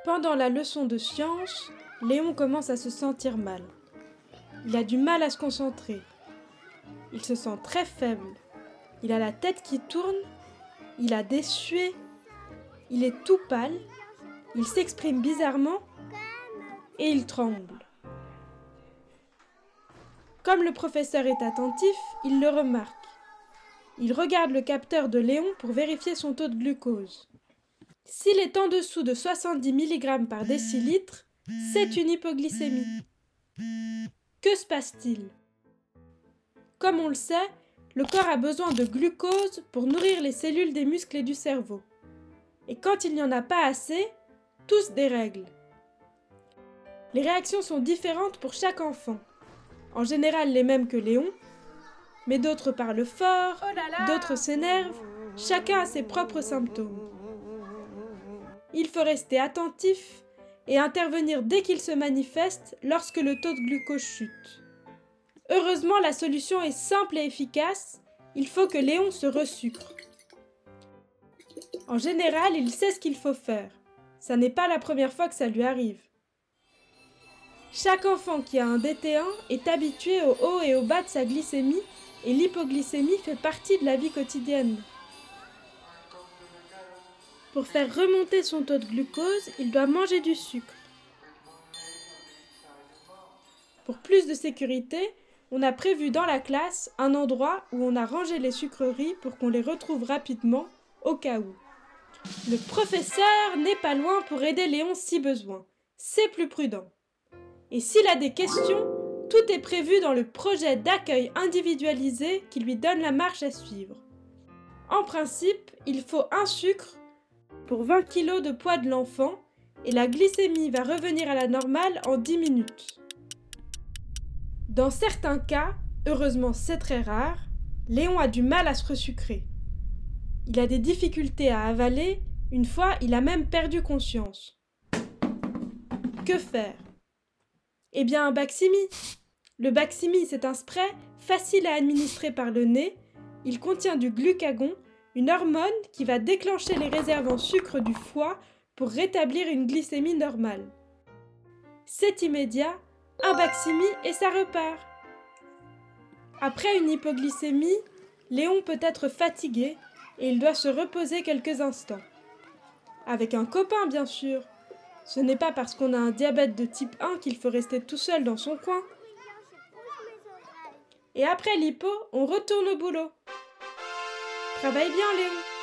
Pendant la leçon de sciences, Léon commence à se sentir mal. Il a du mal à se concentrer. Il se sent très faible. Il a la tête qui tourne. Il a des suées. Il est tout pâle. Il s'exprime bizarrement et il tremble. Comme le professeur est attentif, il le remarque. Il regarde le capteur de Léon pour vérifier son taux de glucose. S'il est en dessous de 70 mg par décilitre, c'est une hypoglycémie. Que se passe-t-il? Comme on le sait, le corps a besoin de glucose pour nourrir les cellules des muscles et du cerveau. Et quand il n'y en a pas assez, tout se dérègle. Les réactions sont différentes pour chaque enfant. En général les mêmes que Léon, mais d'autres parlent fort, d'autres s'énervent, chacun a ses propres symptômes. Il faut rester attentif et intervenir dès qu'il se manifeste lorsque le taux de glucose chute. Heureusement, la solution est simple et efficace, il faut que Léon se resucre. En général, il sait ce qu'il faut faire. Ça n'est pas la première fois que ça lui arrive. Chaque enfant qui a un DT1 est habitué au haut et au bas de sa glycémie et l'hypoglycémie fait partie de la vie quotidienne. Pour faire remonter son taux de glucose, il doit manger du sucre. Pour plus de sécurité, on a prévu dans la classe un endroit où on a rangé les sucreries pour qu'on les retrouve rapidement, au cas où. Le professeur n'est pas loin pour aider Léon si besoin. C'est plus prudent. Et s'il a des questions, tout est prévu dans le projet d'accueil individualisé qui lui donne la marche à suivre. En principe, il faut un sucre pour 20 kg de poids de l'enfant et la glycémie va revenir à la normale en 10 minutes. Dans certains cas, heureusement c'est très rare, Léon a du mal à se resucrer. Il a des difficultés à avaler, une fois il a même perdu conscience. Que faire? Eh bien un Baqsimi. Le Baqsimi c'est un spray facile à administrer par le nez, il contient du glucagon, une hormone qui va déclencher les réserves en sucre du foie pour rétablir une glycémie normale. C'est immédiat, un Baqsimi et ça repart. Après une hypoglycémie, Léon peut être fatigué et il doit se reposer quelques instants. Avec un copain bien sûr. Ce n'est pas parce qu'on a un diabète de type 1 qu'il faut rester tout seul dans son coin. Et après l'hypo, on retourne au boulot. Travaille bien Léon.